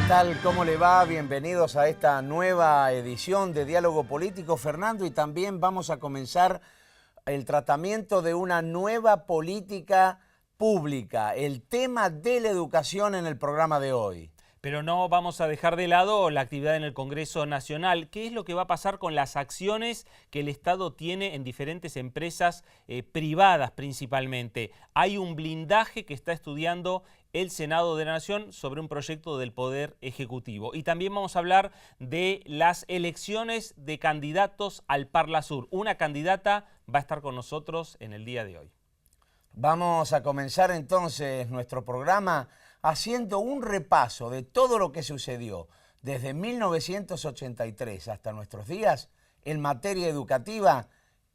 tal? ¿Cómo le va? Bienvenidos a esta nueva edición de Diálogo Político, Fernando, y también vamos a comenzar el tratamiento de una nueva política pública, el tema de la educación en el programa de hoy. Pero no vamos a dejar de lado la actividad en el Congreso Nacional. ¿Qué es lo que va a pasar con las acciones que el Estado tiene en diferentes empresas privadas principalmente? Hay un blindaje que está estudiando el Senado de la Nación sobre un proyecto del Poder Ejecutivo. Y también vamos a hablar de las elecciones de candidatos al Parlasur. Una candidata va a estar con nosotros en el día de hoy. Vamos a comenzar entonces nuestro programa haciendo un repaso de todo lo que sucedió desde 1983 hasta nuestros días en materia educativa,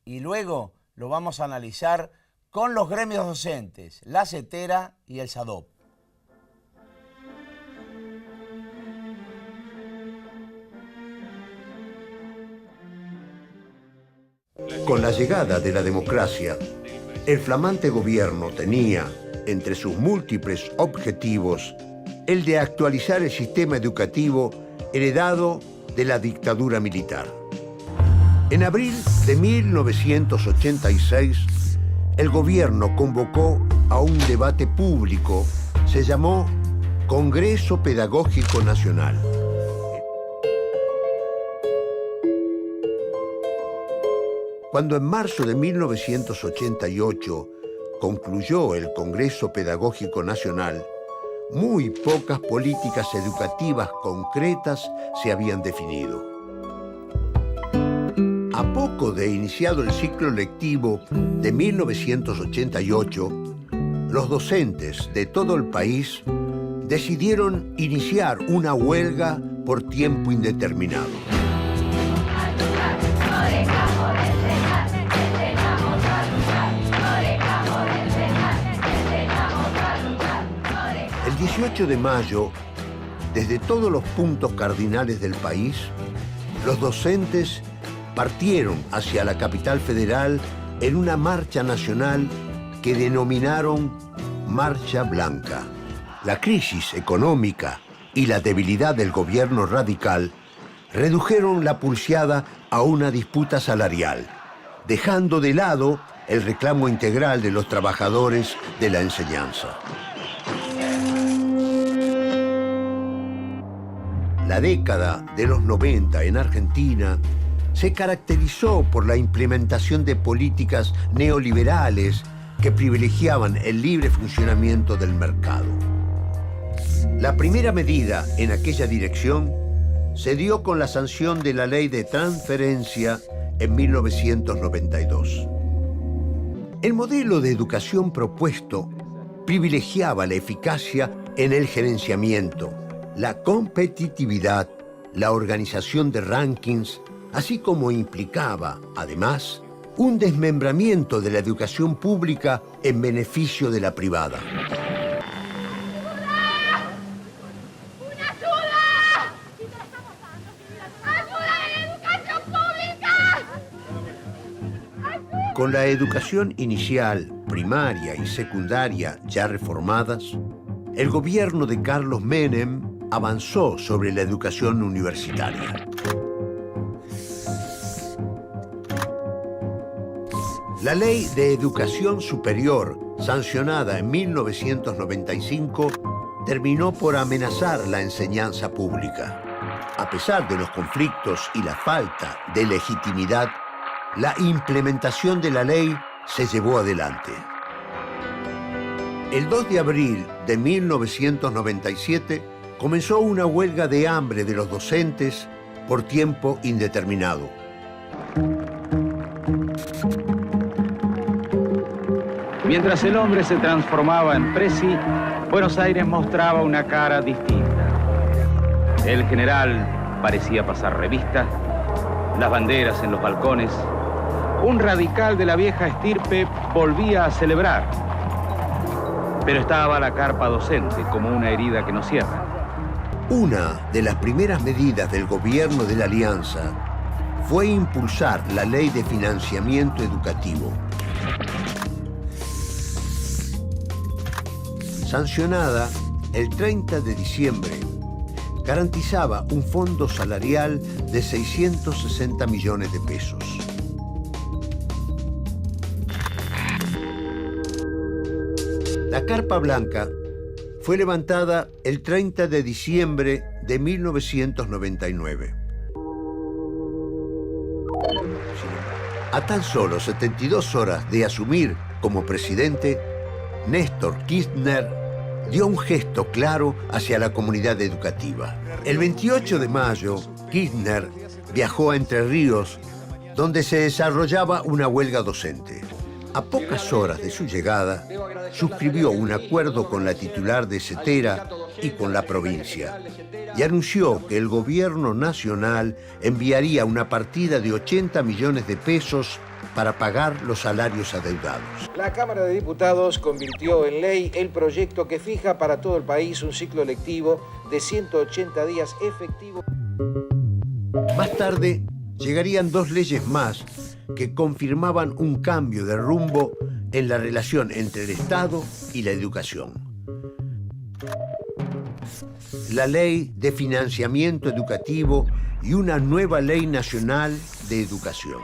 y luego lo vamos a analizar con los gremios docentes, la CETERA y el SADOP. Con la llegada de la democracia, el flamante gobierno tenía, entre sus múltiples objetivos, el de actualizar el sistema educativo heredado de la dictadura militar. En abril de 1986, el gobierno convocó a un debate público, se llamó Congreso Pedagógico Nacional. Cuando en marzo de 1988 concluyó el Congreso Pedagógico Nacional, muy pocas políticas educativas concretas se habían definido. A poco de iniciado el ciclo lectivo de 1988, los docentes de todo el país decidieron iniciar una huelga por tiempo indeterminado. El 18 de mayo, desde todos los puntos cardinales del país, los docentes partieron hacia la capital federal en una marcha nacional que denominaron Marcha Blanca. La crisis económica y la debilidad del gobierno radical redujeron la pulseada a una disputa salarial, dejando de lado el reclamo integral de los trabajadores de la enseñanza. La década de los 90 en Argentina se caracterizó por la implementación de políticas neoliberales que privilegiaban el libre funcionamiento del mercado. La primera medida en aquella dirección se dio con la sanción de la Ley de Transferencia en 1992. El modelo de educación propuesto privilegiaba la eficacia en el gerenciamiento, la competitividad, la organización de rankings, así como implicaba, además, un desmembramiento de la educación pública en beneficio de la privada. Con la educación inicial, primaria y secundaria ya reformadas, el gobierno de Carlos Menem avanzó sobre la educación universitaria. La Ley de Educación Superior, sancionada en 1995, terminó por amenazar la enseñanza pública. A pesar de los conflictos y la falta de legitimidad, la implementación de la ley se llevó adelante. El 2 de abril de 1997 comenzó una huelga de hambre de los docentes por tiempo indeterminado. Mientras el hombre se transformaba en presi, Buenos Aires mostraba una cara distinta. El general parecía pasar revista, las banderas en los balcones. Un radical de la vieja estirpe volvía a celebrar, pero estaba la carpa docente como una herida que no cierra. Una de las primeras medidas del gobierno de la Alianza fue impulsar la Ley de Financiamiento Educativo. Sancionada el 30 de diciembre, garantizaba un fondo salarial de 660 millones de pesos. La Carpa Blanca fue levantada el 30 de diciembre de 1999. A tan solo 72 horas de asumir como presidente, Néstor Kirchner dio un gesto claro hacia la comunidad educativa. El 28 de mayo, Kirchner viajó a Entre Ríos, donde se desarrollaba una huelga docente. A pocas horas de su llegada, suscribió un acuerdo con la titular de Cetera y con la provincia, y anunció que el gobierno nacional enviaría una partida de 80 millones de pesos para pagar los salarios adeudados. La Cámara de Diputados convirtió en ley el proyecto que fija para todo el país un ciclo lectivo de 180 días efectivo. Más tarde, llegarían dos leyes más que confirmaban un cambio de rumbo en la relación entre el Estado y la educación. La Ley de Financiamiento Educativo y una nueva Ley Nacional de Educación.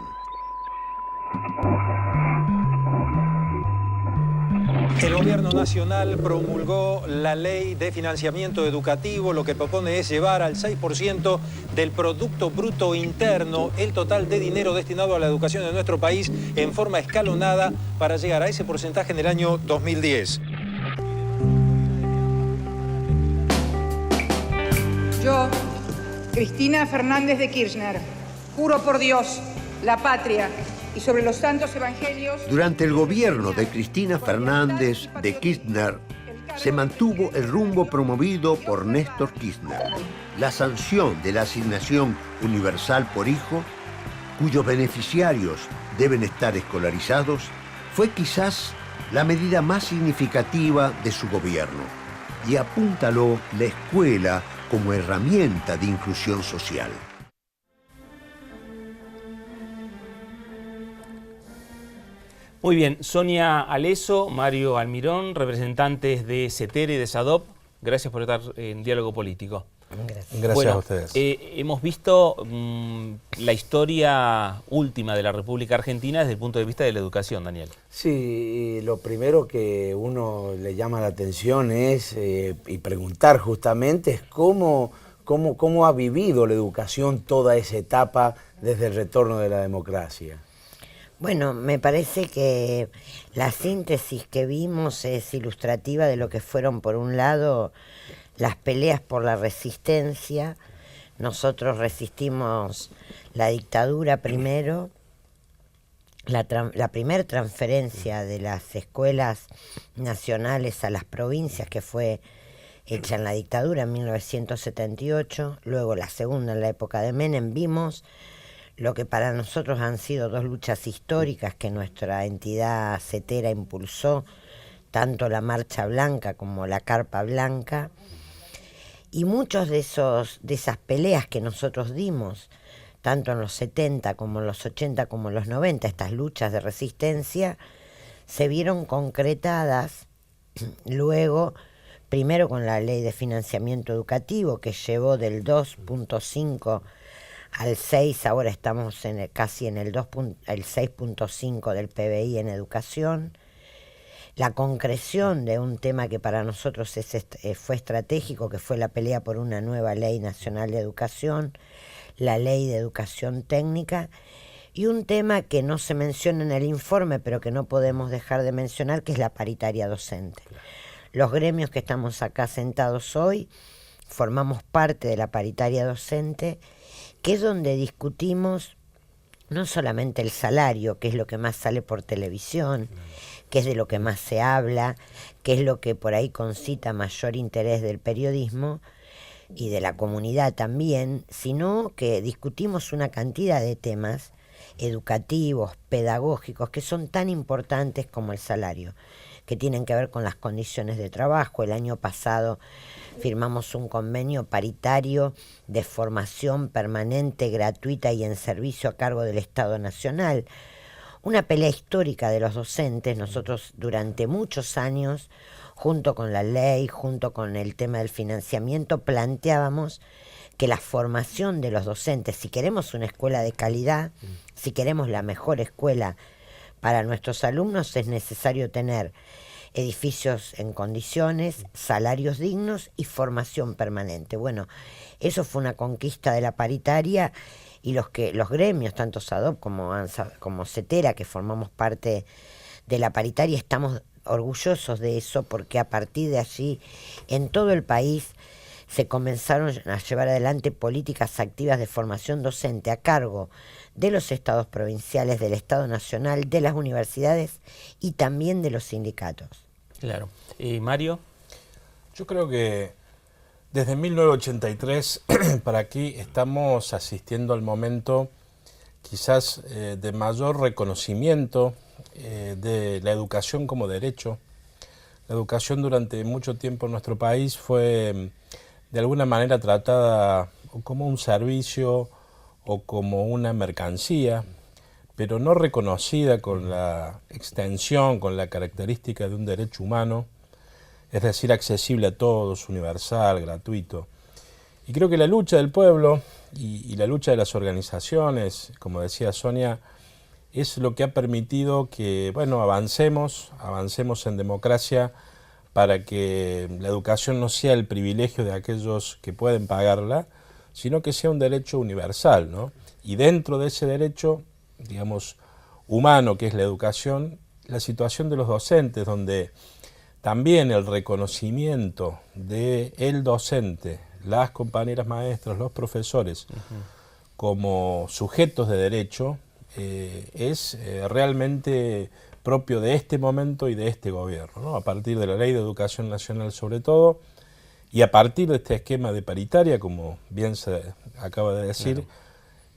El Gobierno Nacional promulgó la Ley de Financiamiento Educativo. Lo que propone es llevar al 6% del Producto Bruto Interno el total de dinero destinado a la educación en nuestro país en forma escalonada para llegar a ese porcentaje en el año 2010. Yo, Cristina Fernández de Kirchner, juro por Dios, la patria y sobre los santos evangelios... Durante el gobierno de Cristina Fernández de Kirchner, se mantuvo el rumbo promovido por Néstor Kirchner. La sanción de la asignación universal por hijo, cuyos beneficiarios deben estar escolarizados, fue quizás la medida más significativa de su gobierno y apuntaló la escuela como herramienta de inclusión social. Muy bien, Sonia Aleso, Mario Almirón, representantes de Cetera y de SADOP, gracias por estar en Diálogo Político. Gracias bueno, a ustedes. Hemos visto la historia última de la República Argentina desde el punto de vista de la educación, Daniel. Sí, lo primero que uno le llama la atención es, y preguntar justamente, es cómo ha vivido la educación toda esa etapa desde el retorno de la democracia. Bueno, me parece que la síntesis que vimos es ilustrativa de lo que fueron, por un lado, las peleas por la resistencia. Nosotros resistimos la dictadura primero, la primer transferencia de las escuelas nacionales a las provincias, que fue hecha en la dictadura en 1978, luego la segunda en la época de Menem. Vimos lo que para nosotros han sido dos luchas históricas que nuestra entidad Cetera impulsó, tanto la Marcha Blanca como la Carpa Blanca, y muchos de esas peleas que nosotros dimos, tanto en los 70 como en los 80 como en los 90, estas luchas de resistencia, se vieron concretadas luego, primero con la Ley de Financiamiento Educativo, que llevó del 2.5 al 6, ahora estamos casi en el 6.5 del PBI en educación. La concreción de un tema que para nosotros fue estratégico, que fue la pelea por una nueva Ley Nacional de Educación, la Ley de Educación Técnica, y un tema que no se menciona en el informe, pero que no podemos dejar de mencionar, que es la paritaria docente. Los gremios que estamos acá sentados hoy formamos parte de la paritaria docente, que es donde discutimos no solamente el salario, que es lo que más sale por televisión, que es de lo que más se habla, que es lo que por ahí concita mayor interés del periodismo y de la comunidad también, sino que discutimos una cantidad de temas educativos, pedagógicos, que son tan importantes como el salario, que tienen que ver con las condiciones de trabajo. El año pasado firmamos un convenio paritario de formación permanente, gratuita y en servicio a cargo del Estado Nacional. Una pelea histórica de los docentes. Nosotros durante muchos años junto con la ley, junto con el tema del financiamiento, planteábamos que la formación de los docentes, si queremos una escuela de calidad, si queremos la mejor escuela para nuestros alumnos, es necesario tener edificios en condiciones, salarios dignos y formación permanente. Bueno, eso fue una conquista de la paritaria, y los gremios, tanto SADOP como CETERA, que formamos parte de la paritaria, estamos orgullosos de eso, porque a partir de allí, en todo el país, se comenzaron a llevar adelante políticas activas de formación docente a cargo de los estados provinciales, del Estado Nacional, de las universidades y también de los sindicatos. Claro. Mario. Yo creo que desde 1983 para aquí estamos asistiendo al momento quizás de mayor reconocimiento de la educación como derecho. La educación durante mucho tiempo en nuestro país fue de alguna manera tratada como un servicio o como una mercancía, pero no reconocida con la extensión, con la característica de un derecho humano, es decir, accesible a todos, universal, gratuito. Y creo que la lucha del pueblo y la lucha de las organizaciones, como decía Sonia, es lo que ha permitido que, bueno, avancemos en democracia, para que la educación no sea el privilegio de aquellos que pueden pagarla, sino que sea un derecho universal, ¿no? Y dentro de ese derecho, digamos, humano que es la educación, la situación de los docentes, donde también el reconocimiento del docente, las compañeras maestras, los profesores, como sujetos de derecho, es realmente propio de este momento y de este gobierno, ¿no? A partir de la Ley de Educación Nacional sobre todo, y a partir de este esquema de paritaria, como bien se acaba de decir, claro,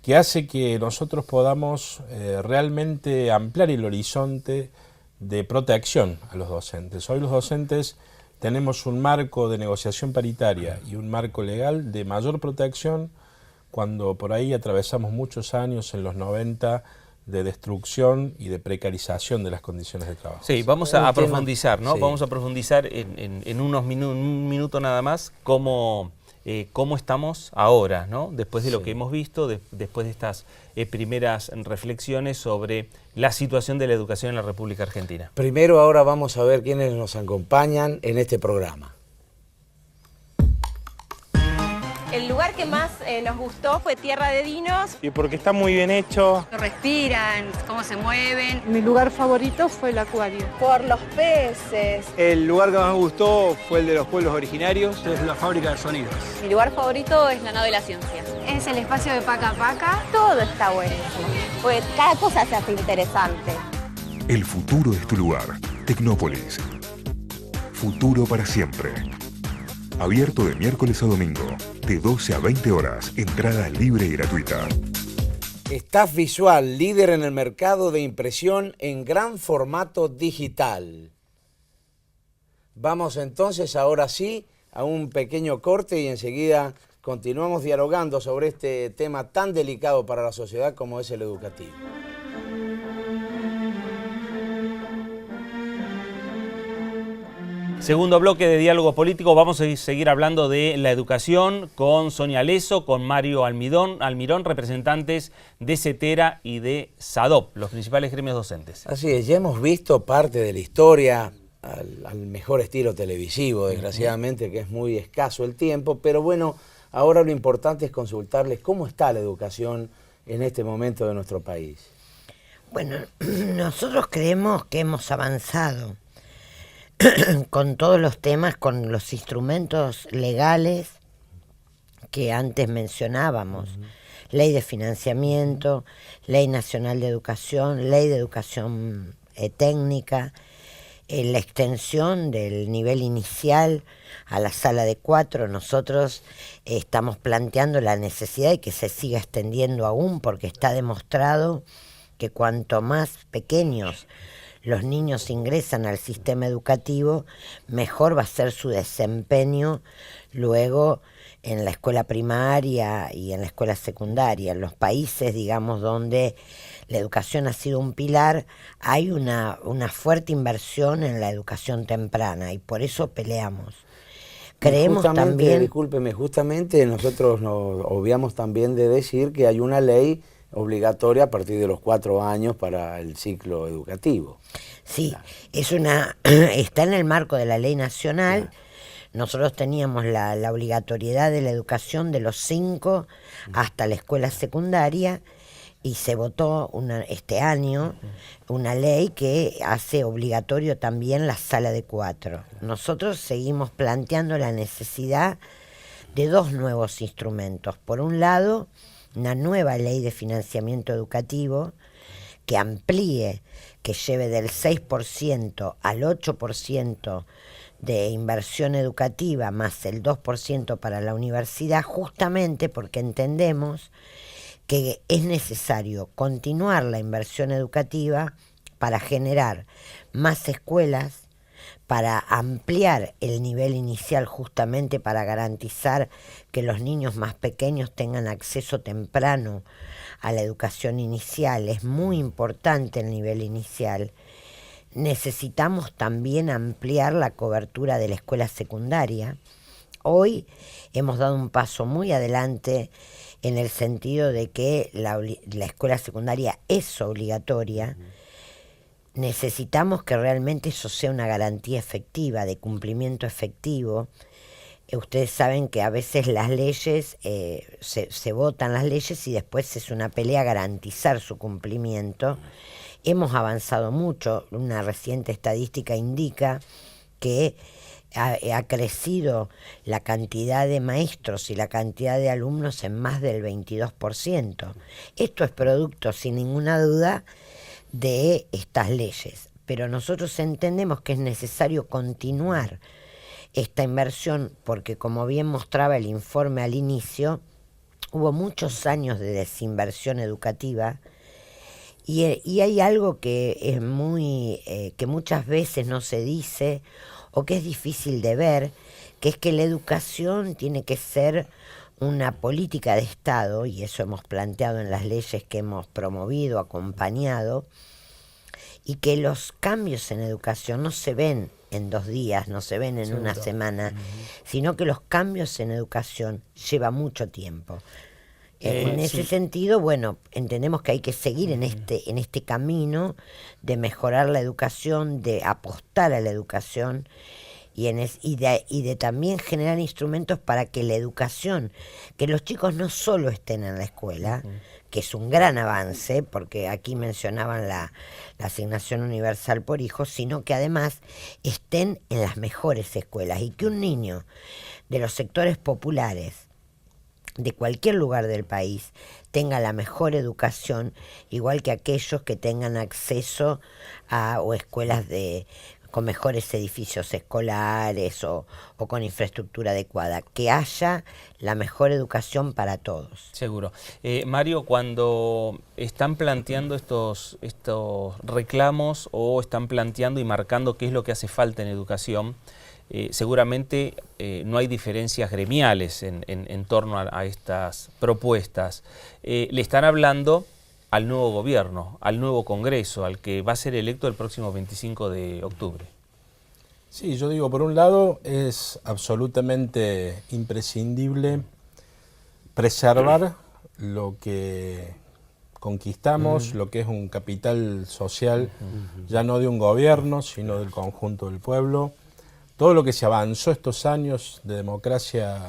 que hace que nosotros podamos realmente ampliar el horizonte de protección a los docentes. Hoy los docentes tenemos un marco de negociación paritaria y un marco legal de mayor protección, cuando por ahí atravesamos muchos años en los 90 de destrucción y de precarización de las condiciones de trabajo. Sí, vamos a profundizar, ¿no? Sí. Vamos a profundizar en un minuto nada más cómo estamos ahora, ¿no? Después de lo que hemos visto, después de estas primeras reflexiones sobre la situación de la educación en la República Argentina. Primero, ahora vamos a ver quiénes nos acompañan en este programa. El lugar que más nos gustó fue Tierra de Dinos. Y porque está muy bien hecho. Respiran, cómo se mueven. Mi lugar favorito fue el acuario. Por los peces. El lugar que más me gustó fue el de los pueblos originarios. Es la fábrica de sonidos. Mi lugar favorito es la nave de la ciencia. Es el espacio de Paca Paca. Todo está buenísimo, porque cada cosa se hace interesante. El futuro es tu lugar. Tecnópolis. Futuro para siempre. Abierto de miércoles a domingo, de 12 a 20 horas, entrada libre y gratuita. Staff Visual, líder en el mercado de impresión en gran formato digital. Vamos entonces, ahora sí, a un pequeño corte y enseguida continuamos dialogando sobre este tema tan delicado para la sociedad como es el educativo. Segundo bloque de Diálogo Político, vamos a seguir hablando de la educación con Sonia Leso, con Mario Almirón, representantes de CETERA y de SADOP, los principales gremios docentes. Así es, ya hemos visto parte de la historia al mejor estilo televisivo, desgraciadamente, que es muy escaso el tiempo, pero bueno, ahora lo importante es consultarles cómo está la educación en este momento de nuestro país. Bueno, nosotros creemos que hemos avanzado con todos los temas, con los instrumentos legales que antes mencionábamos. Ley de financiamiento, Ley Nacional de Educación, Ley de Educación Técnica, la extensión del nivel inicial a la sala de 4. Nosotros estamos planteando la necesidad de que se siga extendiendo aún, porque está demostrado que cuanto más pequeños los niños ingresan al sistema educativo, mejor va a ser su desempeño luego en la escuela primaria y en la escuela secundaria. En los países, digamos, donde la educación ha sido un pilar, hay una fuerte inversión en la educación temprana y por eso peleamos. Creemos también... Discúlpeme, justamente nosotros nos obviamos también de decir que hay una ley obligatoria a partir de los 4 años para el ciclo educativo. Sí, está en el marco de la ley nacional. Nosotros teníamos la obligatoriedad de la educación de los 5 hasta la escuela secundaria y se votó este año una ley que hace obligatorio también la sala de 4. Nosotros seguimos planteando la necesidad de 2 nuevos instrumentos. Por un lado, una nueva ley de financiamiento educativo que amplíe, que lleve del 6% al 8% de inversión educativa más el 2% para la universidad, justamente porque entendemos que es necesario continuar la inversión educativa para generar más escuelas, para ampliar el nivel inicial, justamente para garantizar que los niños más pequeños tengan acceso temprano a la educación inicial. Es muy importante el nivel inicial. Necesitamos también ampliar la cobertura de la escuela secundaria. Hoy hemos dado un paso muy adelante en el sentido de que la escuela secundaria es obligatoria. Necesitamos que realmente eso sea una garantía efectiva, de cumplimiento efectivo. Ustedes saben que a veces las leyes, se votan las leyes y después es una pelea garantizar su cumplimiento. Hemos avanzado mucho. Una reciente estadística indica que ha crecido la cantidad de maestros y la cantidad de alumnos en más del 22%. Esto es producto, sin ninguna duda, de estas leyes, pero nosotros entendemos que es necesario continuar esta inversión porque, como bien mostraba el informe al inicio, hubo muchos años de desinversión educativa y hay algo que es que muchas veces no se dice o que es difícil de ver, que es que la educación tiene que ser una política de Estado, y eso hemos planteado en las leyes que hemos promovido, acompañado, y que los cambios en educación no se ven en 2 días, no se ven en una semana, sino que los cambios en educación llevan mucho tiempo. En ese sentido, bueno, entendemos que hay que seguir en este camino de mejorar la educación, de apostar a la educación, y de también generar instrumentos para que la educación, que los chicos no solo estén en la escuela, que es un gran avance, porque aquí mencionaban la asignación universal por hijo, sino que además estén en las mejores escuelas y que un niño de los sectores populares de cualquier lugar del país tenga la mejor educación, igual que aquellos que tengan acceso a escuelas con mejores edificios escolares o con infraestructura adecuada, que haya la mejor educación para todos. Seguro. Mario, cuando están planteando estos reclamos o están planteando y marcando qué es lo que hace falta en educación, seguramente no hay diferencias gremiales en torno a estas propuestas. Le están hablando al nuevo gobierno, al nuevo Congreso, al que va a ser electo el próximo 25 de octubre. Sí, yo digo, por un lado es absolutamente imprescindible preservar lo que conquistamos, lo que es un capital social, ya no de un gobierno, sino del conjunto del pueblo. Todo lo que se avanzó estos años de democracia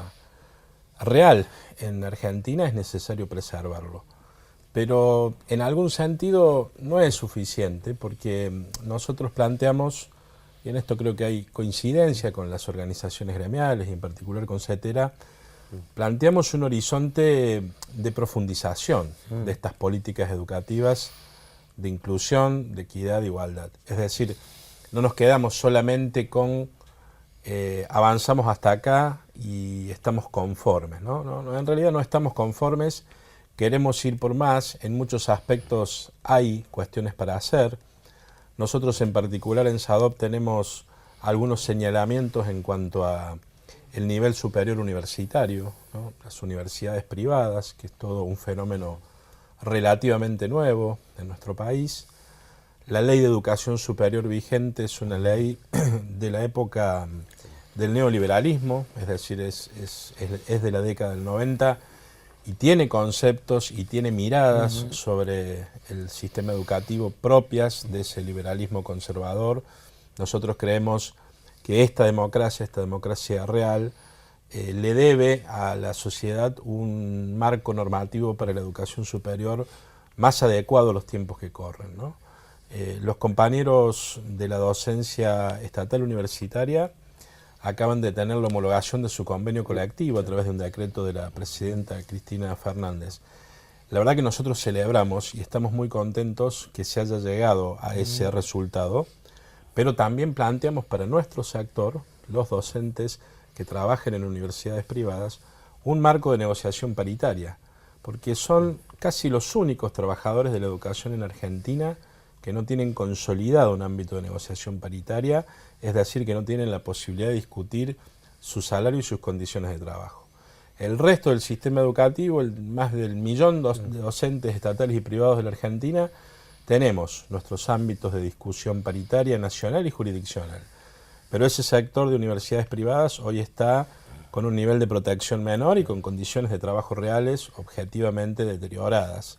real en Argentina es necesario preservarlo. Pero en algún sentido no es suficiente, porque nosotros planteamos, y en esto creo que hay coincidencia con las organizaciones gremiales y en particular con CETERA, planteamos un horizonte de profundización de estas políticas educativas de inclusión, de equidad e igualdad. Es decir, no nos quedamos solamente con avanzamos hasta acá y estamos conformes, ¿no? En realidad no estamos conformes. Queremos ir por más, en muchos aspectos hay cuestiones para hacer. Nosotros en particular en SADOP tenemos algunos señalamientos en cuanto a el nivel superior universitario, ¿no? Las universidades privadas, que es todo un fenómeno relativamente nuevo en nuestro país. La ley de educación superior vigente es una ley de la época del neoliberalismo, es decir, es de la década del 90 y tiene conceptos y tiene miradas sobre el sistema educativo propias de ese liberalismo conservador. Nosotros creemos que esta democracia real, le debe a la sociedad un marco normativo para la educación superior más adecuado a los tiempos que corren, ¿no? Los compañeros de la docencia estatal universitaria acaban de tener la homologación de su convenio colectivo a través de un decreto de la presidenta Cristina Fernández. La verdad que nosotros celebramos y estamos muy contentos que se haya llegado a ese resultado, pero también planteamos para nuestro sector, los docentes que trabajen en universidades privadas, un marco de negociación paritaria, porque son casi los únicos trabajadores de la educación en Argentina que no tienen consolidado un ámbito de negociación paritaria, es decir, que no tienen la posibilidad de discutir su salario y sus condiciones de trabajo. El resto del sistema educativo, más del 1 millón de docentes estatales y privados de la Argentina, tenemos nuestros ámbitos de discusión paritaria nacional y jurisdiccional. Pero ese sector de universidades privadas hoy está con un nivel de protección menor y con condiciones de trabajo reales objetivamente deterioradas.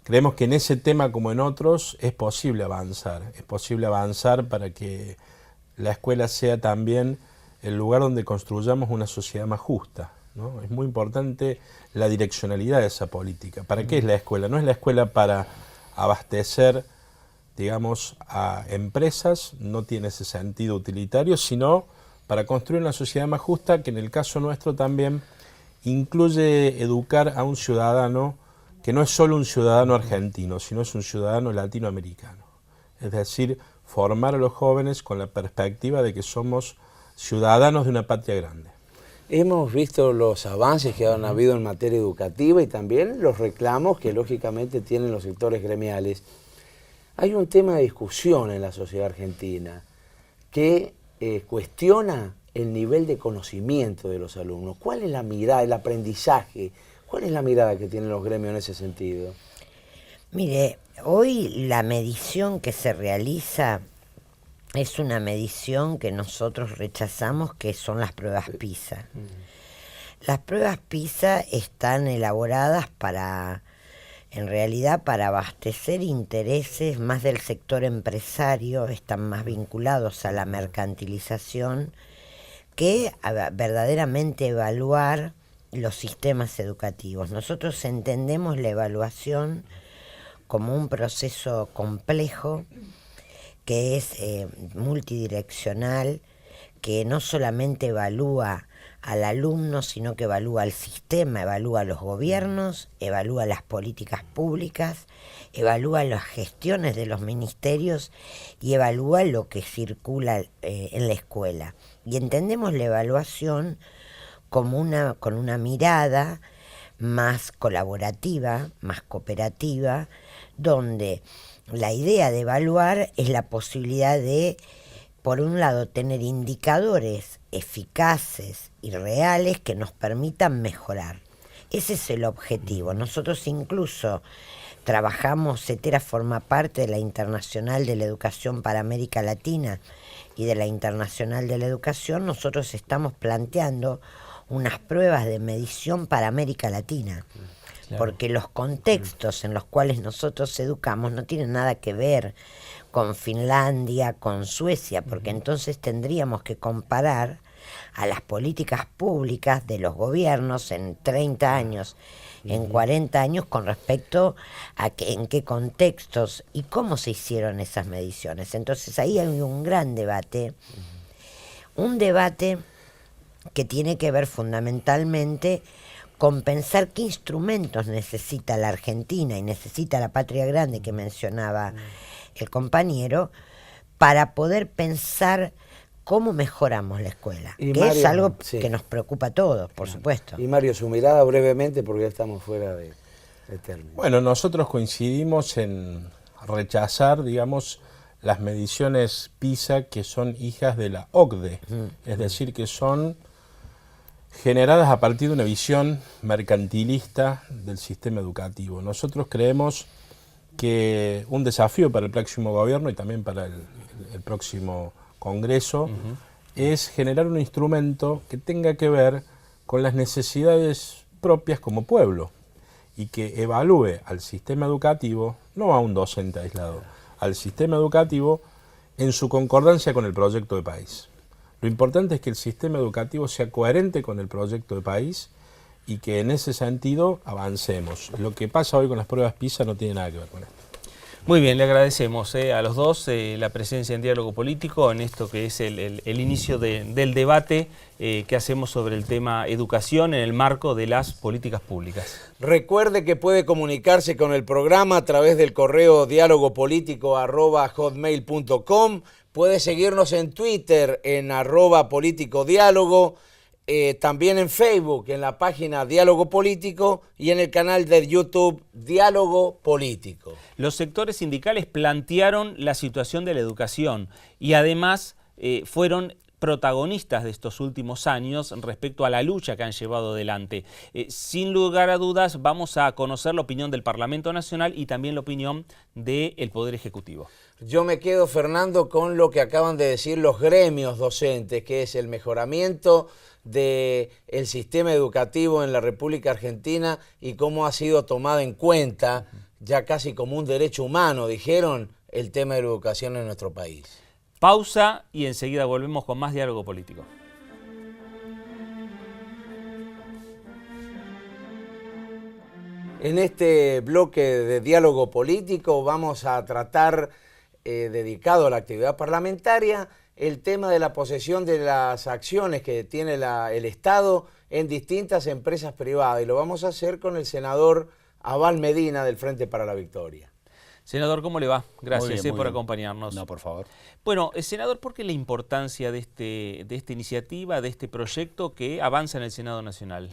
Creemos que en ese tema como en otros es posible avanzar para que la escuela sea también el lugar donde construyamos una sociedad más justa, ¿no? Es muy importante la direccionalidad de esa política. ¿Para qué es la escuela? No es la escuela para abastecer, digamos, a empresas, no tiene ese sentido utilitario, sino para construir una sociedad más justa que en el caso nuestro también incluye educar a un ciudadano que no es solo un ciudadano argentino, sino es un ciudadano latinoamericano. Es decir, formar a los jóvenes con la perspectiva de que somos ciudadanos de una patria grande. Hemos visto los avances que han habido en materia educativa y también los reclamos que lógicamente tienen los sectores gremiales. Hay un tema de discusión en la sociedad argentina que cuestiona el nivel de conocimiento de los alumnos. ¿Cuál es la mirada, el aprendizaje? ¿Cuál es la mirada que tienen los gremios en ese sentido? Mire, hoy la medición que se realiza es una medición que nosotros rechazamos, que son las pruebas PISA. Las pruebas PISA están elaboradas en realidad para abastecer intereses más del sector empresario, están más vinculados a la mercantilización, que a verdaderamente evaluar los sistemas educativos. Nosotros entendemos la evaluación como un proceso complejo, que es multidireccional, que no solamente evalúa al alumno, sino que evalúa al sistema, evalúa a los gobiernos, evalúa las políticas públicas, evalúa las gestiones de los ministerios y evalúa lo que circula en la escuela. Y entendemos la evaluación como con una mirada más colaborativa, más cooperativa, donde la idea de evaluar es la posibilidad de, por un lado, tener indicadores eficaces y reales que nos permitan mejorar. Ese es el objetivo. Nosotros incluso trabajamos, CETERA forma parte de la Internacional de la Educación para América Latina y de la Internacional de la Educación. Nosotros estamos planteando unas pruebas de medición para América Latina, porque los contextos en los cuales nosotros educamos no tienen nada que ver con Finlandia, con Suecia, porque entonces tendríamos que comparar a las políticas públicas de los gobiernos en 30 años, en 40 años, con respecto a en qué contextos y cómo se hicieron esas mediciones. Entonces ahí hay un gran debate, un debate que tiene que ver fundamentalmente con pensar qué instrumentos necesita la Argentina y necesita la patria grande que mencionaba el compañero, para poder pensar cómo mejoramos la escuela, que Mario, es algo que nos preocupa a todos, por supuesto. Y Mario, su mirada brevemente, porque ya estamos fuera de término. Bueno, nosotros coincidimos en rechazar, digamos, las mediciones PISA que son hijas de la OCDE, es decir, que son generadas a partir de una visión mercantilista del sistema educativo. Nosotros creemos que un desafío para el próximo gobierno y también para el próximo Congreso es generar un instrumento que tenga que ver con las necesidades propias como pueblo y que evalúe al sistema educativo, no a un docente aislado, al sistema educativo en su concordancia con el proyecto de país. Lo importante es que el sistema educativo sea coherente con el proyecto de país y que en ese sentido avancemos. Lo que pasa hoy con las pruebas PISA no tiene nada que ver con esto. Muy bien, le agradecemos a los dos la presencia en Diálogo Político en esto que es el inicio del debate que hacemos sobre el tema educación en el marco de las políticas públicas. Recuerde que puede comunicarse con el programa a través del correo dialogopolitico@hotmail.com. Puede seguirnos en Twitter en @politicodiálogo. También en Facebook, en la página Diálogo Político y en el canal de YouTube Diálogo Político. Los sectores sindicales plantearon la situación de la educación y además fueron protagonistas de estos últimos años respecto a la lucha que han llevado adelante. Sin lugar a dudas vamos a conocer la opinión del Parlamento Nacional y también la opinión del Poder Ejecutivo. Yo me quedo, Fernando, con lo que acaban de decir los gremios docentes, que es el mejoramiento del sistema educativo en la República Argentina y cómo ha sido tomado en cuenta, ya casi como un derecho humano, dijeron, el tema de la educación en nuestro país. Pausa y enseguida volvemos con más Diálogo Político. En este bloque de Diálogo Político vamos a tratar, dedicado a la actividad parlamentaria, el tema de la posesión de las acciones que tiene el Estado en distintas empresas privadas y lo vamos a hacer con el senador Abal Medina del Frente para la Victoria. Senador, ¿cómo le va? Gracias por acompañarnos. No, por favor. Bueno, senador, ¿por qué la importancia de esta iniciativa, de este proyecto que avanza en el Senado Nacional?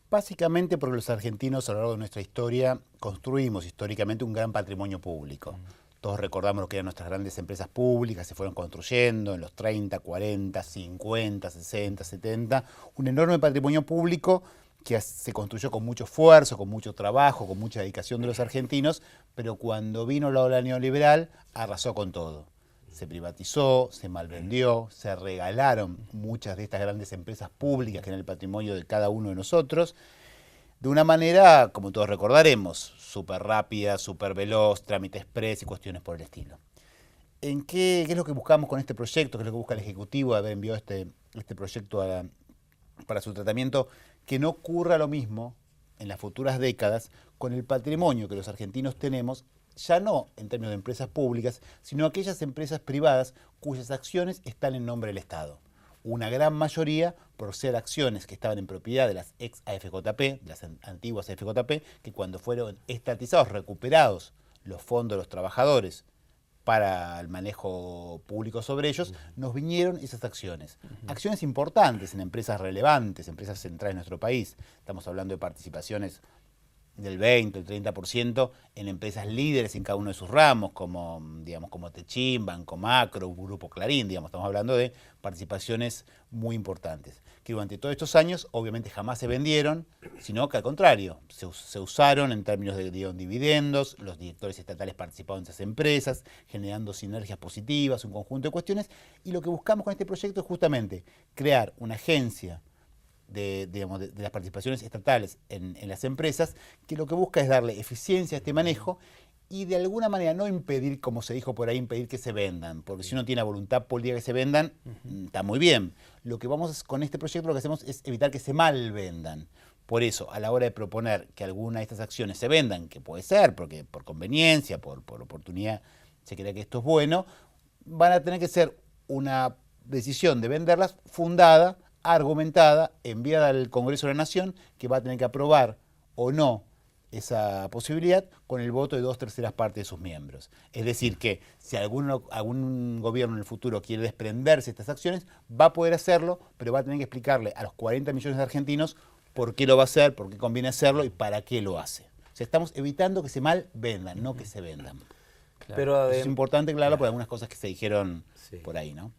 Básicamente porque los argentinos a lo largo de nuestra historia construimos históricamente un gran patrimonio público. Todos recordamos lo que eran nuestras grandes empresas públicas, se fueron construyendo en los 30, 40, 50, 60, 70. Un enorme patrimonio público que se construyó con mucho esfuerzo, con mucho trabajo, con mucha dedicación de los argentinos, pero cuando vino la ola neoliberal arrasó con todo. Se privatizó, se malvendió, se regalaron muchas de estas grandes empresas públicas que eran el patrimonio de cada uno de nosotros, de una manera, como todos recordaremos, súper rápida, súper veloz, trámite express y cuestiones por el estilo. ¿Qué es lo que buscamos con este proyecto? ¿Qué es lo que busca el Ejecutivo de haber enviado este proyecto para su tratamiento? Que no ocurra lo mismo en las futuras décadas con el patrimonio que los argentinos tenemos, ya no en términos de empresas públicas, sino aquellas empresas privadas cuyas acciones están en nombre del Estado. Una gran mayoría por ser acciones que estaban en propiedad de las ex AFJP, de las antiguas AFJP, que cuando fueron estatizados, recuperados los fondos de los trabajadores para el manejo público sobre ellos, nos vinieron esas acciones. Acciones importantes en empresas relevantes, empresas centrales de nuestro país. Estamos hablando de participaciones del 20, el 30% en empresas líderes en cada uno de sus ramos, como Techin, Banco Macro, Grupo Clarín, estamos hablando de participaciones muy importantes, que durante todos estos años obviamente jamás se vendieron, sino que al contrario, se usaron en términos de dividendos, los directores estatales participaban en esas empresas, generando sinergias positivas, un conjunto de cuestiones, y lo que buscamos con este proyecto es justamente crear una agencia de las participaciones estatales en las empresas, que lo que busca es darle eficiencia a este manejo y de alguna manera no impedir, como se dijo por ahí, impedir que se vendan, porque si uno tiene voluntad política que se vendan, está muy bien. Lo que vamos con este proyecto, lo que hacemos es evitar que se malvendan. Por eso, a la hora de proponer que alguna de estas acciones se vendan, que puede ser, porque por conveniencia, por oportunidad, se crea que esto es bueno, van a tener que ser una decisión de venderlas fundada, argumentada, enviada al Congreso de la Nación, que va a tener que aprobar o no esa posibilidad con el voto de 2/3 partes de sus miembros. Es decir, que si algún gobierno en el futuro quiere desprenderse de estas acciones, va a poder hacerlo, pero va a tener que explicarle a los 40 millones de argentinos por qué lo va a hacer, por qué conviene hacerlo y para qué lo hace. O sea, estamos evitando que se mal vendan, no que se vendan. Claro. Pero es importante, claro, por algunas cosas que se dijeron por ahí, ¿no?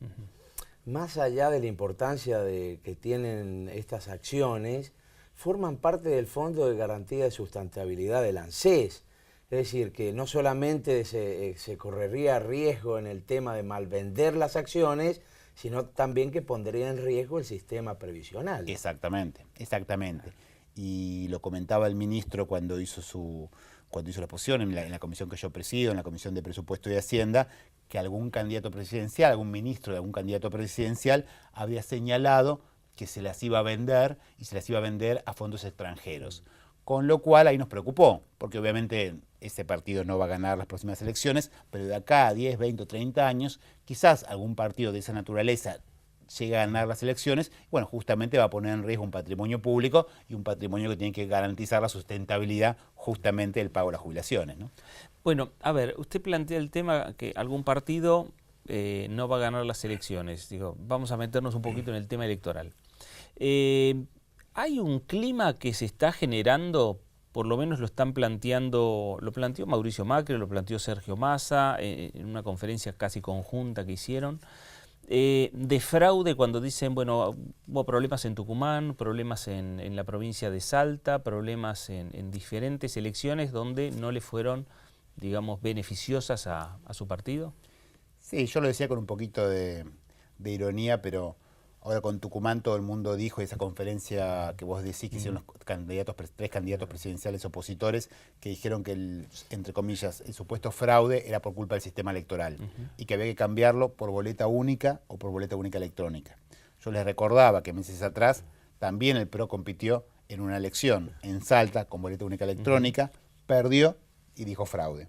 más allá de la importancia que tienen estas acciones, forman parte del Fondo de Garantía de Sustentabilidad del ANSES. Es decir, que no solamente se correría riesgo en el tema de malvender las acciones, sino también que pondría en riesgo el sistema previsional. Exactamente, exactamente. Y lo comentaba el ministro cuando hizo la exposición en la comisión que yo presido, en la Comisión de Presupuesto y Hacienda, que algún candidato presidencial, algún ministro de algún candidato presidencial había señalado que se las iba a vender y se las iba a vender a fondos extranjeros. Con lo cual ahí nos preocupó, porque obviamente ese partido no va a ganar las próximas elecciones, pero de acá a 10, 20 o 30 años, quizás algún partido de esa naturaleza llegue a ganar las elecciones, bueno, justamente va a poner en riesgo un patrimonio público y un patrimonio que tiene que garantizar la sustentabilidad justamente del pago de las jubilaciones, ¿no? Bueno, a ver, usted plantea el tema que algún partido no va a ganar las elecciones. Digo, vamos a meternos un poquito en el tema electoral. Hay un clima que se está generando, por lo menos lo están planteando, lo planteó Mauricio Macri, lo planteó Sergio Massa, en una conferencia casi conjunta que hicieron, de fraude cuando dicen, bueno, hubo problemas en Tucumán, problemas en la provincia de Salta, problemas en diferentes elecciones donde no le fueron, digamos, beneficiosas a su partido. Sí, yo lo decía con un poquito de ironía, pero ahora con Tucumán todo el mundo dijo, esa conferencia que vos decís que hicieron los tres candidatos presidenciales opositores, que dijeron que entre comillas, el supuesto fraude era por culpa del sistema electoral y que había que cambiarlo por boleta única o por boleta única electrónica. Yo les recordaba que meses atrás también el PRO compitió en una elección en Salta con boleta única electrónica, perdió y dijo fraude.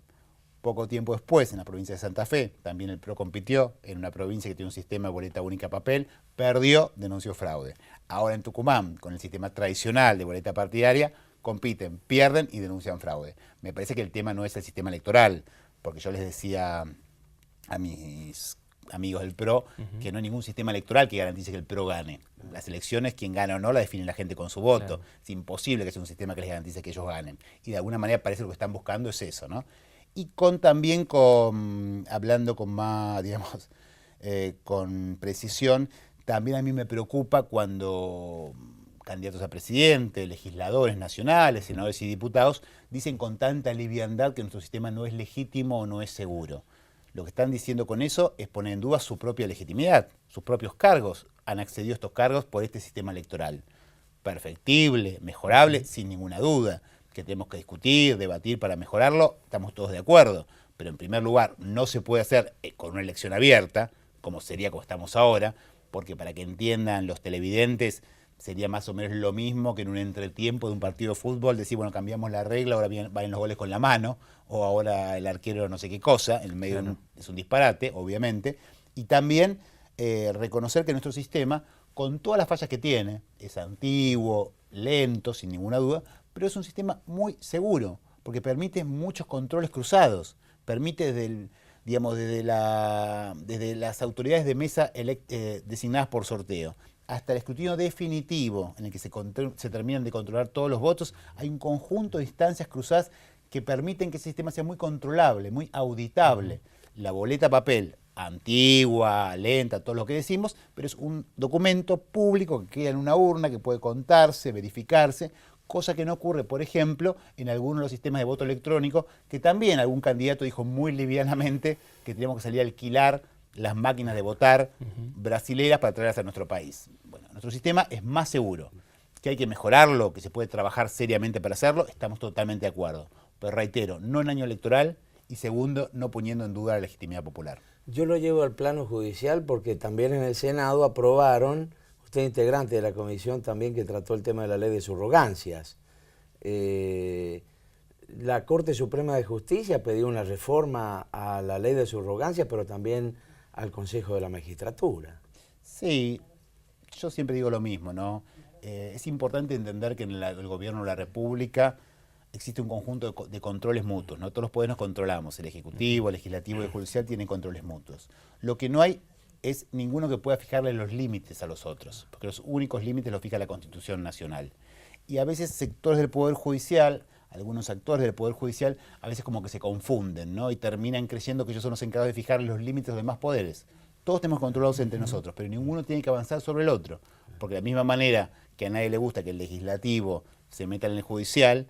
Poco tiempo después, en la provincia de Santa Fe, también el PRO compitió en una provincia que tiene un sistema de boleta única papel, perdió, denunció fraude. Ahora en Tucumán, con el sistema tradicional de boleta partidaria, compiten, pierden y denuncian fraude. Me parece que el tema no es el sistema electoral, porque yo les decía a mis amigos del PRO que no hay ningún sistema electoral que garantice que el PRO gane. Las elecciones, quien gana o no, la define la gente con su voto. Claro. Es imposible que sea un sistema que les garantice que ellos ganen. Y de alguna manera parece que lo que están buscando es eso, ¿no? Y hablando con más, digamos, con precisión, también a mí me preocupa cuando candidatos a presidente, legisladores nacionales, senadores y diputados, dicen con tanta liviandad que nuestro sistema no es legítimo o no es seguro. Lo que están diciendo con eso es poner en duda su propia legitimidad, sus propios cargos. Han accedido a estos cargos por este sistema electoral. Perfectible, mejorable, sin ninguna duda. Que tenemos que discutir, debatir para mejorarlo, estamos todos de acuerdo. Pero en primer lugar, no se puede hacer con una elección abierta, como estamos ahora, porque para que entiendan los televidentes, sería más o menos lo mismo que en un entretiempo de un partido de fútbol, decir, bueno, cambiamos la regla, ahora van los goles con la mano, o ahora el arquero no sé qué cosa, en medio claro. Es un disparate, obviamente. Y también reconocer que nuestro sistema, con todas las fallas que tiene, es antiguo, lento, sin ninguna duda, pero es un sistema muy seguro, porque permite muchos controles cruzados, permite desde las autoridades de mesa designadas por sorteo hasta el escrutinio definitivo, en el que se terminan de controlar todos los votos, hay un conjunto de instancias cruzadas que permiten que ese sistema sea muy controlable, muy auditable. La boleta papel, antigua, lenta, todo lo que decimos, pero es un documento público que queda en una urna, que puede contarse, verificarse, cosa que no ocurre, por ejemplo, en algunos de los sistemas de voto electrónico, que también algún candidato dijo muy livianamente que teníamos que salir a alquilar las máquinas de votar brasileras para traerlas a nuestro país. Bueno, nuestro sistema es más seguro. Que hay que mejorarlo, que se puede trabajar seriamente para hacerlo, estamos totalmente de acuerdo. Pero reitero, no en año electoral y segundo, no poniendo en duda la legitimidad popular. Yo lo llevo al plano judicial porque también en el Senado aprobaron, usted integrante de la comisión también que trató el tema de la ley de subrogancias. La Corte Suprema de Justicia pidió una reforma a la ley de subrogancias, pero también al Consejo de la Magistratura. Sí, yo siempre digo lo mismo, ¿no? Es importante entender que en el gobierno de la República existe un conjunto de controles mutuos, ¿no? Todos los poderes nos controlamos, el Ejecutivo, el Legislativo y el Judicial tienen controles mutuos. Lo que no hay es ninguno que pueda fijarle los límites a los otros, porque los únicos límites los fija la Constitución Nacional. Y a veces sectores del Poder Judicial, algunos actores del Poder Judicial, a veces como que se confunden, ¿no? Y terminan creyendo que ellos son los encargados de fijar los límites de los demás poderes. Todos tenemos controlados entre nosotros, pero ninguno tiene que avanzar sobre el otro. Porque de la misma manera que a nadie le gusta que el legislativo se meta en el judicial,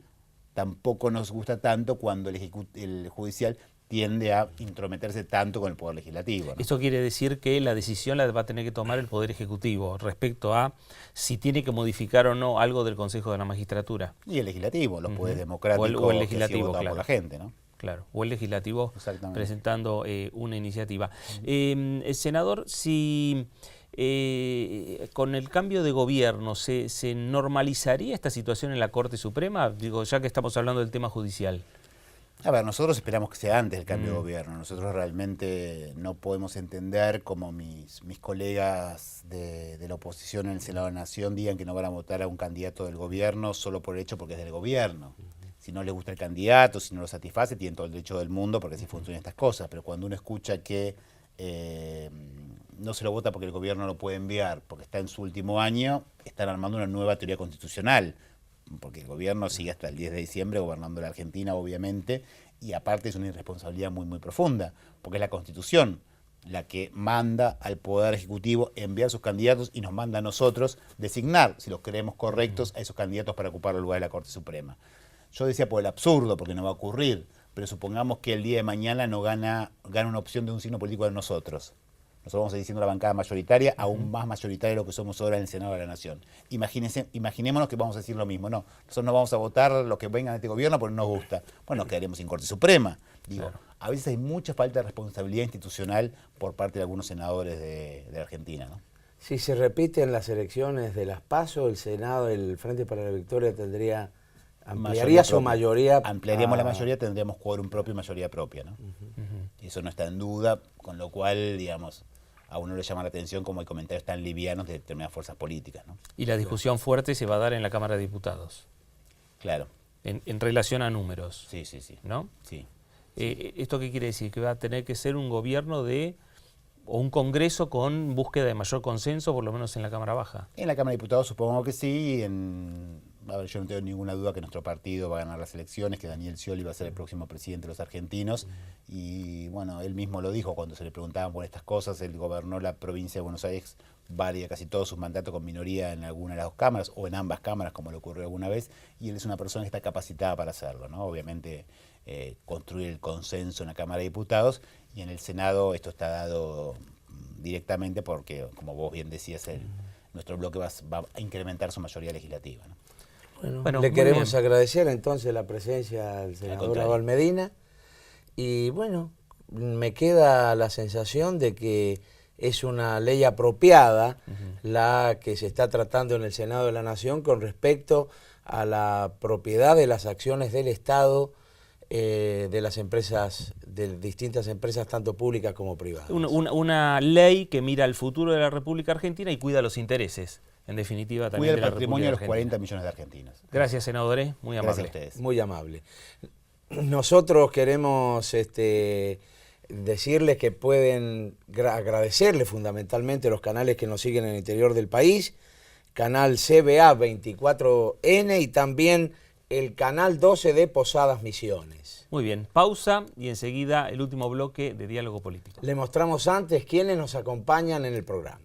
tampoco nos gusta tanto cuando el judicial tiende a intrometerse tanto con el poder legislativo, ¿no? Esto quiere decir que la decisión la va a tener que tomar el Poder Ejecutivo respecto a si tiene que modificar o no algo del Consejo de la Magistratura. Y el legislativo, los poderes democráticos o el legislativo, claro, por la gente, ¿no? Claro, o el legislativo presentando una iniciativa. Senador, si con el cambio de gobierno se normalizaría esta situación en la Corte Suprema, digo, ya que estamos hablando del tema judicial. A ver, nosotros esperamos que sea antes del cambio de gobierno. Nosotros realmente no podemos entender cómo mis colegas de la oposición en el Senado de la Nación digan que no van a votar a un candidato del gobierno solo por el hecho porque es del gobierno. Si no les gusta el candidato, si no lo satisface, tienen todo el derecho del mundo porque así funcionan estas cosas. Pero cuando uno escucha que no se lo vota porque el gobierno lo puede enviar, porque está en su último año, están armando una nueva teoría constitucional. Porque el gobierno sigue hasta el 10 de diciembre gobernando la Argentina, obviamente, y aparte es una irresponsabilidad muy, muy profunda, porque es la Constitución la que manda al Poder Ejecutivo enviar sus candidatos y nos manda a nosotros designar, si los creemos correctos, a esos candidatos para ocupar el lugar de la Corte Suprema. Yo decía por el absurdo, porque no va a ocurrir, pero supongamos que el día de mañana no gana una opción de un signo político de nosotros. Nosotros vamos a ir siendo la bancada mayoritaria, aún más mayoritaria de lo que somos ahora en el Senado de la Nación. Imaginémonos que vamos a decir lo mismo. No, nosotros no vamos a votar lo que venga de este gobierno porque no nos gusta. Bueno, nos quedaremos sin Corte Suprema. Digo, claro. A veces hay mucha falta de responsabilidad institucional por parte de algunos senadores de Argentina, ¿no? Si se repiten las elecciones de las PASO, el Senado, el Frente para la Victoria ampliaría su mayoría. Ampliaríamos la mayoría, tendríamos quórum propio y mayoría propia, ¿no? Y eso no está en duda, con lo cual, digamos, a uno le llama la atención como hay comentarios tan livianos de determinadas fuerzas políticas, ¿no? Y la discusión fuerte se va a dar en la Cámara de Diputados. Claro. En relación a números. Sí, sí, sí. ¿No? Sí. ¿Esto qué quiere decir? Que va a tener que ser un gobierno o un Congreso con búsqueda de mayor consenso, por lo menos en la Cámara Baja. En la Cámara de Diputados supongo que sí. A ver, yo no tengo ninguna duda que nuestro partido va a ganar las elecciones, que Daniel Scioli va a ser el próximo presidente de los argentinos. Y bueno, él mismo lo dijo cuando se le preguntaban por estas cosas. Él gobernó la provincia de Buenos Aires casi todos sus mandatos con minoría en alguna de las dos cámaras o en ambas cámaras, como le ocurrió alguna vez. Y él es una persona que está capacitada para hacerlo, ¿no? Obviamente construir el consenso en la Cámara de Diputados, y en el Senado esto está dado directamente porque, como vos bien decías, nuestro bloque va a incrementar su mayoría legislativa, ¿no? Bueno, le queremos agradecer entonces la presencia del senador Abal Medina, y bueno, me queda la sensación de que es una ley apropiada la que se está tratando en el Senado de la Nación con respecto a la propiedad de las acciones del Estado, de las empresas, de distintas empresas tanto públicas como privadas. Una ley que mira al futuro de la República Argentina y cuida los intereses, en definitiva, también cuida el patrimonio de los 40 millones de argentinos. Gracias, senadores, muy amable. Gracias a ustedes. Muy amable. Nosotros queremos decirles que pueden agradecerles fundamentalmente los canales que nos siguen en el interior del país, canal CBA 24N y también el canal 12 de Posadas Misiones. Muy bien, pausa y enseguida el último bloque de Diálogo Político. Le mostramos antes quiénes nos acompañan en el programa.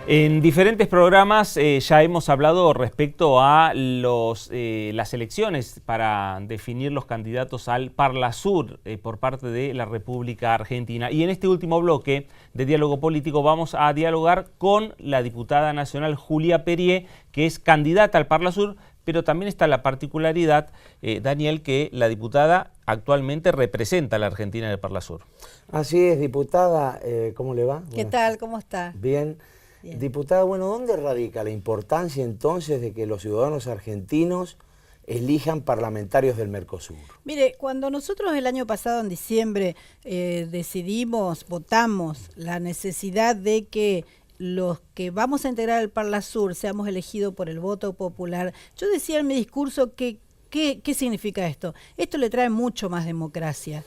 En diferentes programas ya hemos hablado respecto a las elecciones para definir los candidatos al Parlasur por parte de la República Argentina. Y en este último bloque de Diálogo Político vamos a dialogar con la diputada nacional Julia Perier, que es candidata al Parlasur, pero también está la particularidad, Daniel, que la diputada actualmente representa a la Argentina en el Parlasur. Así es, diputada, ¿cómo le va? ¿Qué tal? ¿Cómo está? Bien. Bien. Diputada, bueno, ¿dónde radica la importancia entonces de que los ciudadanos argentinos elijan parlamentarios del Mercosur? Mire, cuando nosotros el año pasado, en diciembre, votamos la necesidad de que los que vamos a integrar el Parlasur seamos elegidos por el voto popular, yo decía en mi discurso que ¿qué significa esto? Esto le trae mucho más democracia,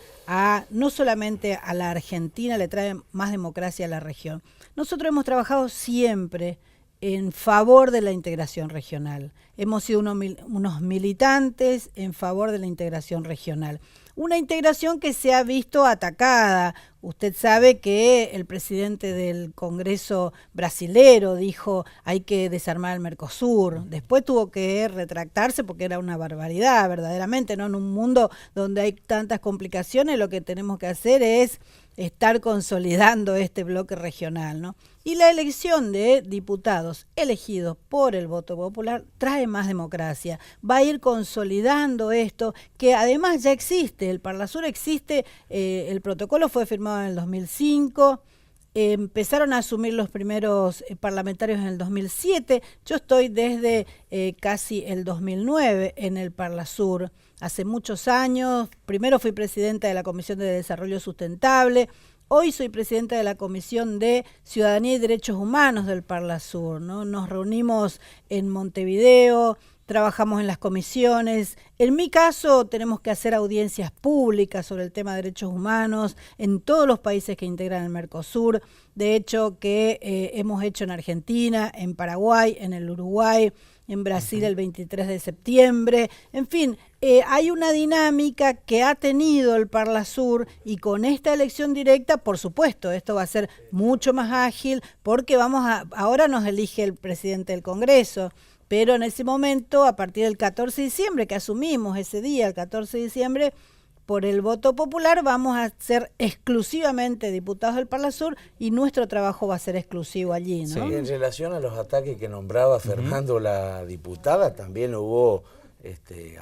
no solamente a la Argentina, le trae más democracia a la región. Nosotros hemos trabajado siempre en favor de la integración regional. Hemos sido unos militantes en favor de la integración regional. Una integración que se ha visto atacada. Usted sabe que el presidente del Congreso brasilero dijo hay que desarmar el Mercosur. Después tuvo que retractarse porque era una barbaridad, verdaderamente, ¿no? En un mundo donde hay tantas complicaciones, lo que tenemos que hacer es estar consolidando este bloque regional, ¿no? Y la elección de diputados elegidos por el voto popular trae más democracia, va a ir consolidando esto, que además ya existe, el Parlasur existe, el protocolo fue firmado en el 2005, empezaron a asumir los primeros parlamentarios en el 2007, yo estoy desde casi el 2009 en el Parlasur. Hace muchos años, primero fui presidenta de la Comisión de Desarrollo Sustentable, hoy soy presidenta de la Comisión de Ciudadanía y Derechos Humanos del Parlasur, ¿no? Nos reunimos en Montevideo, trabajamos en las comisiones. En mi caso, tenemos que hacer audiencias públicas sobre el tema de derechos humanos en todos los países que integran el Mercosur. De hecho, que hemos hecho en Argentina, en Paraguay, en el Uruguay, en Brasil el 23 de septiembre. En fin, hay una dinámica que ha tenido el Parlasur y con esta elección directa, por supuesto, esto va a ser mucho más ágil porque ahora nos elige el presidente del Congreso. Pero en ese momento, a partir del 14 de diciembre, que asumimos ese día, el 14 de diciembre, por el voto popular vamos a ser exclusivamente diputados del Parlasur y nuestro trabajo va a ser exclusivo allí, ¿no? Sí. En relación a los ataques que nombraba Fernando, la diputada, también hubo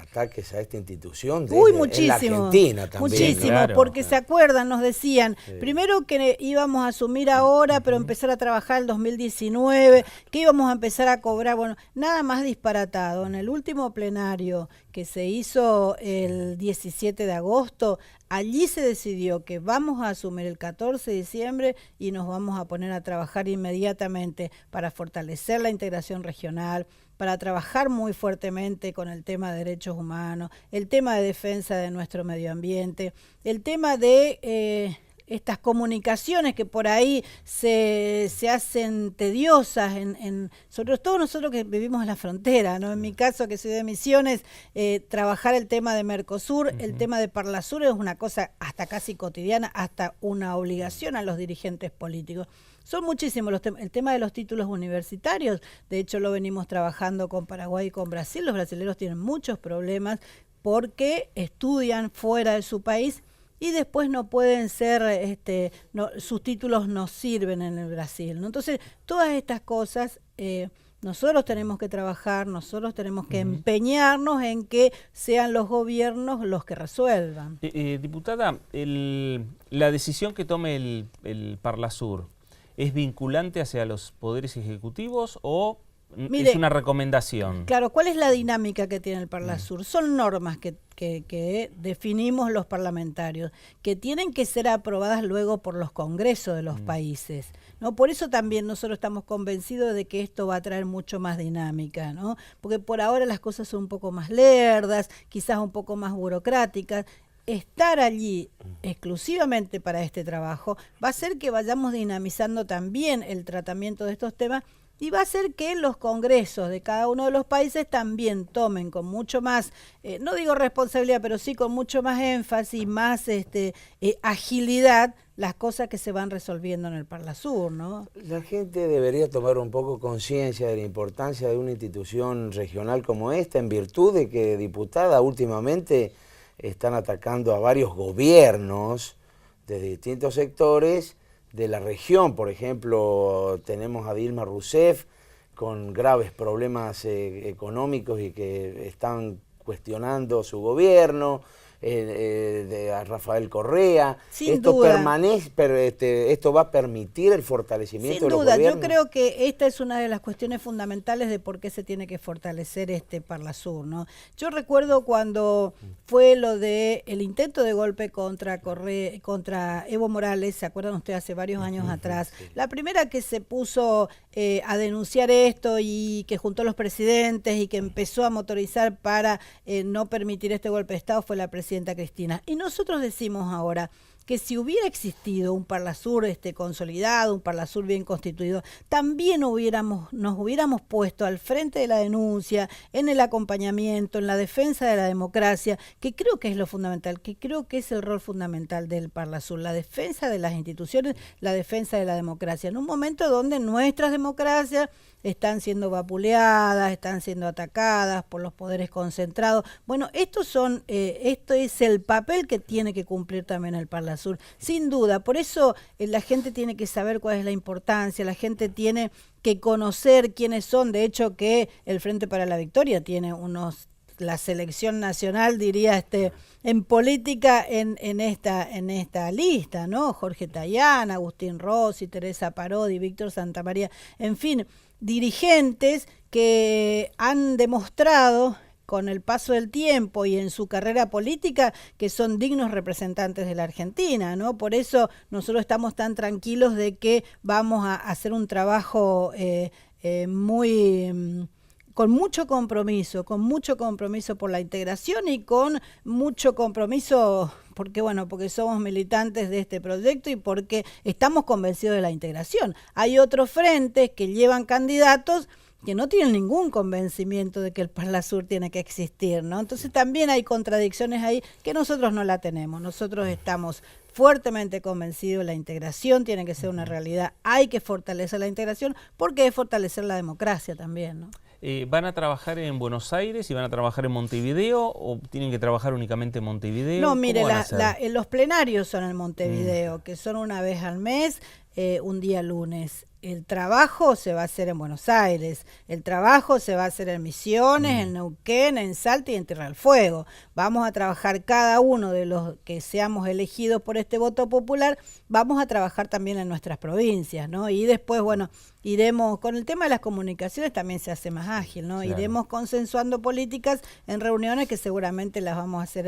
ataques a esta institución en la Argentina también. Muchísimo, claro, porque se acuerdan, nos decían, primero que íbamos a asumir ahora, pero empezar a trabajar el 2019, que íbamos a empezar a cobrar, bueno, nada más disparatado. En el último plenario que se hizo el 17 de agosto, allí se decidió que vamos a asumir el 14 de diciembre y nos vamos a poner a trabajar inmediatamente para fortalecer la integración regional, para trabajar muy fuertemente con el tema de derechos humanos, el tema de defensa de nuestro medio ambiente, el tema de estas comunicaciones que por ahí se hacen tediosas, sobre todo nosotros que vivimos en la frontera, ¿no? En mi caso, que soy de Misiones, trabajar el tema de Mercosur, el tema de Parlasur es una cosa hasta casi cotidiana, hasta una obligación a los dirigentes políticos. Son muchísimos el tema de los títulos universitarios, de hecho lo venimos trabajando con Paraguay y con Brasil, los brasileños tienen muchos problemas porque estudian fuera de su país y después no pueden ser, sus títulos no sirven en el Brasil, ¿no? Entonces, todas estas cosas nosotros tenemos que trabajar, nosotros tenemos que empeñarnos en que sean los gobiernos los que resuelvan. Diputada, la decisión que tome el Parlasur, ¿es vinculante hacia los poderes ejecutivos o Mire, es una recomendación? Claro, ¿cuál es la dinámica que tiene el Parlasur? Son normas que definimos los parlamentarios, que tienen que ser aprobadas luego por los congresos de los países, ¿no? Por eso también nosotros estamos convencidos de que esto va a traer mucho más dinámica, ¿no? Porque por ahora las cosas son un poco más lerdas, quizás un poco más burocráticas. Estar allí exclusivamente para este trabajo va a hacer que vayamos dinamizando también el tratamiento de estos temas y va a hacer que los congresos de cada uno de los países también tomen con mucho más, no digo responsabilidad, pero sí con mucho más énfasis, más agilidad, las cosas que se van resolviendo en el Parlasur, ¿no? La gente debería tomar un poco conciencia de la importancia de una institución regional como esta, en virtud de que, diputada, últimamente están atacando a varios gobiernos de distintos sectores de la región. Por ejemplo, tenemos a Dilma Rousseff con graves problemas económicos y que están cuestionando su gobierno, a Rafael Correa. Sin duda. Esto va a permitir el fortalecimiento de los gobiernos. Sin duda, yo creo que esta es una de las cuestiones fundamentales de por qué se tiene que fortalecer este Parlasur, ¿no? Yo recuerdo cuando fue lo de el intento de golpe contra Evo Morales, ¿se acuerdan ustedes? Hace varios años atrás. La primera que se puso a denunciar esto y que juntó a los presidentes y que empezó a motorizar para no permitir este golpe de Estado fue la presidenta Cristina. Y nosotros decimos ahora que si hubiera existido un Parlasur consolidado, un Parlasur bien constituido, también nos hubiéramos puesto al frente de la denuncia, en el acompañamiento, en la defensa de la democracia, que creo que es lo fundamental, que creo que es el rol fundamental del Parlasur, la defensa de las instituciones, la defensa de la democracia, en un momento donde nuestras democracias están siendo vapuleadas, están siendo atacadas por los poderes concentrados. Bueno, esto es el papel que tiene que cumplir también el Parlasur, sin duda. Por eso la gente tiene que saber cuál es la importancia, la gente tiene que conocer quiénes son. De hecho, que el Frente para la Victoria tiene la selección nacional, diría, en política en esta lista, ¿no? Jorge Tayán, Agustín Rossi, Teresa Parodi, Víctor Santamaría, en fin, dirigentes que han demostrado con el paso del tiempo y en su carrera política que son dignos representantes de la Argentina, ¿no? Por eso nosotros estamos tan tranquilos de que vamos a hacer un trabajo con mucho compromiso por la integración y con mucho compromiso porque somos militantes de este proyecto y porque estamos convencidos de la integración. Hay otros frentes que llevan candidatos que no tienen ningún convencimiento de que el Parlasur tiene que existir, ¿no? Entonces también hay contradicciones ahí que nosotros no la tenemos. Nosotros estamos fuertemente convencidos de la integración, tiene que ser una realidad. Hay que fortalecer la integración porque es fortalecer la democracia también, ¿no? ¿Van a trabajar en Buenos Aires y van a trabajar en Montevideo o tienen que trabajar únicamente en Montevideo? No, mire, los plenarios son en Montevideo, que son una vez al mes, un día lunes. El trabajo se va a hacer en Buenos Aires, el trabajo se va a hacer en Misiones, en Neuquén, en Salta y en Tierra del Fuego. Vamos a trabajar cada uno de los que seamos elegidos por este voto popular, vamos a trabajar también en nuestras provincias, ¿no? Y después, iremos, con el tema de las comunicaciones también se hace más ágil, ¿no? Claro. Iremos consensuando políticas en reuniones que seguramente las vamos a hacer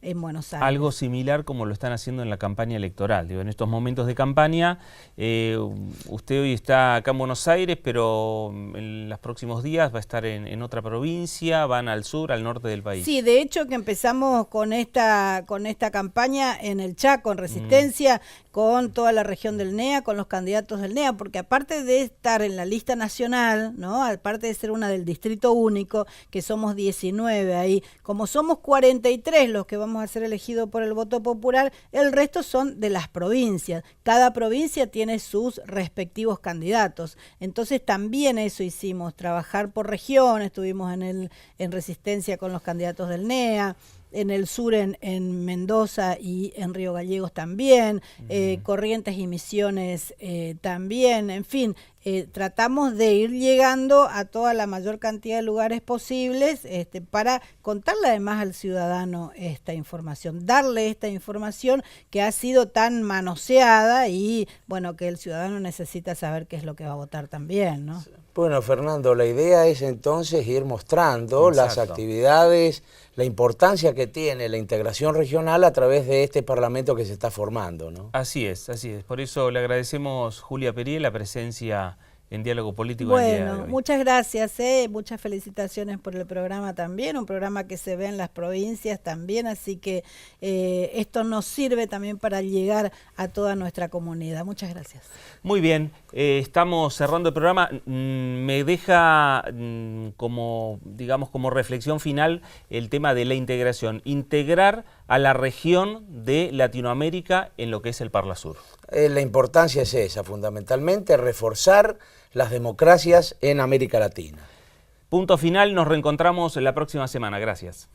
en Buenos Aires. Algo similar como lo están haciendo en la campaña electoral. Digo, en estos momentos de campaña, usted hoy está acá en Buenos Aires, pero en los próximos días va a estar en otra provincia, van al sur, al norte del país. Sí, de hecho que empezamos con esta campaña en el Chaco, en Resistencia, con toda la región del NEA, con los candidatos del NEA, porque aparte de estar en la lista nacional, ¿no? Aparte de ser una del distrito único, que somos 19 ahí, como somos 43 los que vamos a ser elegidos por el voto popular, el resto son de las provincias. Cada provincia tiene sus respectivos candidatos. Entonces también eso hicimos, trabajar por región, estuvimos en Resistencia con los candidatos del NEA, en el sur en Mendoza y en Río Gallegos también, Corrientes y Misiones también, en fin, tratamos de ir llegando a toda la mayor cantidad de lugares posibles para contarle además al ciudadano esta información, darle esta información que ha sido tan manoseada y que el ciudadano necesita saber qué es lo que va a votar también, ¿no? Bueno, Fernando, la idea es entonces ir mostrando las actividades, la importancia que tiene la integración regional a través de este Parlamento que se está formando, ¿no? Así es, así es. Por eso le agradecemos, Julia Perier, la presencia en Diálogo Político. En el día de Bueno, hoy. muchas gracias, muchas felicitaciones por el programa también, un programa que se ve en las provincias también, así que esto nos sirve también para llegar a toda nuestra comunidad. Muchas gracias. Muy bien, estamos cerrando el programa. Me deja como reflexión final el tema de la integración. Integrar a la región de Latinoamérica en lo que es el Parlasur. La importancia es esa, fundamentalmente, reforzar las democracias en América Latina. Punto final, nos reencontramos la próxima semana. Gracias.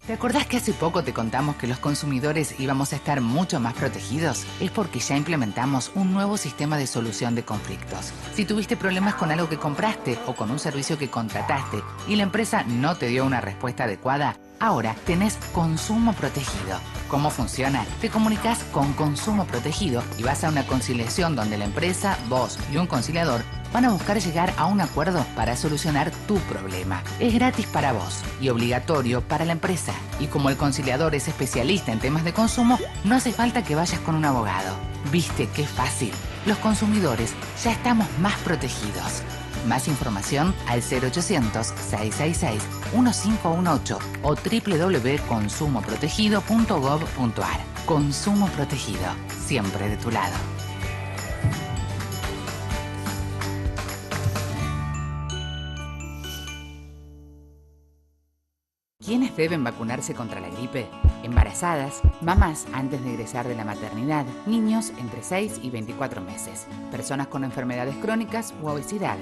¿Te acordás que hace poco te contamos que los consumidores íbamos a estar mucho más protegidos? Es porque ya implementamos un nuevo sistema de solución de conflictos. Si tuviste problemas con algo que compraste o con un servicio que contrataste y la empresa no te dio una respuesta adecuada, ahora tenés Consumo Protegido. ¿Cómo funciona? Te comunicas con Consumo Protegido y vas a una conciliación donde la empresa, vos y un conciliador van a buscar llegar a un acuerdo para solucionar tu problema. Es gratis para vos y obligatorio para la empresa. Y como el conciliador es especialista en temas de consumo, no hace falta que vayas con un abogado. ¿Viste qué fácil? Los consumidores ya estamos más protegidos. Más información al 0800-666-1518 o www.consumoprotegido.gov.ar. Consumo Protegido, siempre de tu lado. ¿Quiénes deben vacunarse contra la gripe? Embarazadas, mamás antes de egresar de la maternidad, niños entre 6 y 24 meses, personas con enfermedades crónicas u obesidad,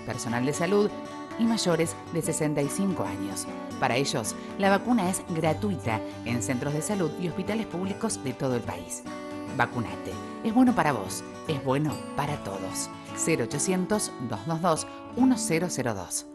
personal de salud y mayores de 65 años. Para ellos, la vacuna es gratuita en centros de salud y hospitales públicos de todo el país. Vacunate. Es bueno para vos. Es bueno para todos. 0800-222-1002.